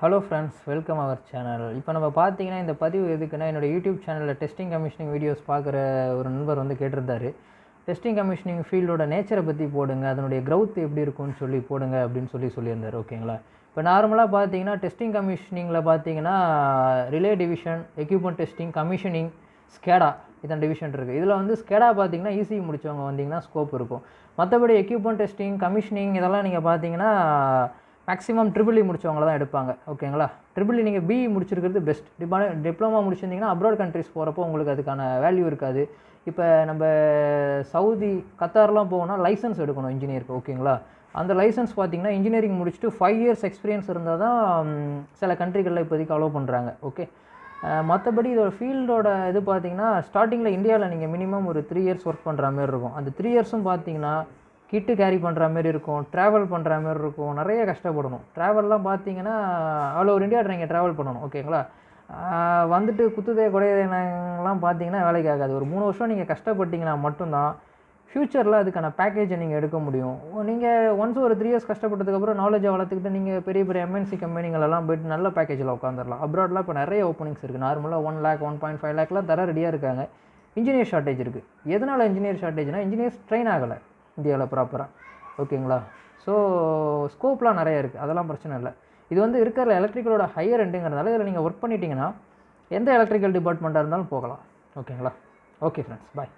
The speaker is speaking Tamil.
Hello friends, welcome our channel. இப்போ நம்ம பார்த்தீங்கன்னா இந்த பதிவு எதுக்குன்னா, என்னோடய யூடியூப் சேனலில் டெஸ்டிங் கமிஷனிங் வீடியோஸ் பார்க்குற ஒரு நண்பர் வந்து கேட்டிருந்தாரு. டெஸ்டிங் கமிஷனிங் ஃபீல்டோட நேச்சரை பற்றி போடுங்க, அதனுடைய க்ரௌத் எப்படி இருக்கும்னு சொல்லி போடுங்க அப்படின்னு சொல்லியிருந்தார். ஓகேங்களா? இப்போ நார்மலாக பார்த்தீங்கன்னா டெஸ்டிங் கமிஷனிங்கில் பார்த்தீங்கன்னா relay division, equipment testing, commissioning, SCADA இதான் டிவிஷன் இருக்குது. இதில் வந்து ஸ்கேடா பார்த்தீங்கன்னா ஈஸி முடித்தவங்க வந்தீங்கன்னா ஸ்கோப் இருக்கும். மற்றபடி எக்யூப்மெண்ட் டெஸ்டிங், கமிஷனிங் இதெல்லாம் நீங்கள் பார்த்தீங்கன்னா மேக்ஸிமம் ட்ரிபிள் இ முடித்தவங்கள தான் எடுப்பாங்க. ஓகேங்களா? ட்ரிபிள் இ நீங்கள் பிஇ முடிச்சிருக்கிறது பெஸ்ட். டிப்ளமா முடிச்சிருந்தீங்கன்னா அப்ராட் கண்ட்ரிஸ் போகிறப்போ உங்களுக்கு அதுக்கான வேல்யூ இருக்காது. இப்போ நம்ம சவுதி, கத்தார்லாம் போகணும்னா லைசன்ஸ் எடுக்கணும் இன்ஜினியருக்கு. ஓகேங்களா? அந்த லைசன்ஸ் பார்த்தீங்கன்னா இன்ஜினியரிங் முடிச்சுட்டு 5 இயர்ஸ் எக்ஸ்பீரியன்ஸ் இருந்தால் தான் சில கண்ட்ரிகளில் இப்போதைக்கு அலோவ் பண்ணுறாங்க. ஓகே. மற்றபடி இதோட ஃபீல்டோட இது பார்த்தீங்கன்னா ஸ்டார்டிங்கில் இந்தியாவில் நீங்கள் மினிமம் ஒரு 3 இயர்ஸ் ஒர்க் பண்ணுற மாதிரி இருக்கும். அந்த 3 இயர்ஸும் பார்த்தீங்கன்னா கிட்டு கேரி பண்ணுற மாதிரி இருக்கும், ட்ராவல் பண்ணுற மாதிரி இருக்கும், நிறைய கஷ்டப்படணும். ட்ராவல்லாம் பார்த்தீங்கன்னா ஆல் ஓவர் இந்தியா நீங்கள் ட்ராவல் பண்ணணும். ஓகேங்களா? வந்துட்டு குத்துதே குடையெல்லாம் பார்த்தீங்கன்னா வேலைக்கு ஆகாது. ஒரு 3 வருஷம் நீங்கள் கஷ்டப்பட்டீங்கன்னா மட்டும்தான் ஃப்யூச்சரில் அதுக்கான பேக்கேஜை நீங்கள் எடுக்க முடியும். நீங்கள் ஒன்ஸ் ஒரு 3 இயர்ஸ் கஷ்டப்பட்டதுக்கப்புறம் நாலேஜை வளர்த்துக்கிட்டு நீங்கள் பெரிய பெரிய எம்என்சி கம்பெனிகளெல்லாம் போய்ட்டு நல்ல பேக்கேஜில் உட்காந்துடலாம். அப்ராட்லாம் இப்போ நிறைய ஓப்பனிங்ஸ் இருக்குது. நார்மலாக 1 lakh 1.5 lakhலாம் தர ரெடியாக இருக்காங்க. இன்ஜினியர் ஷார்ட்டேஜ் இருக்குது. எதனால் இன்ஜினியர் ஷார்ட்டேஜ்னால் இன்ஜினியர்ஸ் ட்ரெயின் ஆகலை இந்தியாவில் ப்ராப்பராக. ஓகேங்களா? ஸோ ஸ்கோப்லாம் நிறையா இருக்குது, அதெல்லாம் பிரச்சனை இல்லை. இது வந்து இருக்கிற எலக்ட்ரிக்கலோட ஹையர் எண்டுங்கிறதுனால இதில் நீங்கள் ஒர்க் பண்ணிட்டீங்கன்னா எந்த எலக்ட்ரிக்கல் டிபார்ட்மெண்ட்டாக இருந்தாலும் போகலாம். ஓகேங்களா? ஓகே ஃப்ரெண்ட்ஸ், பாய்.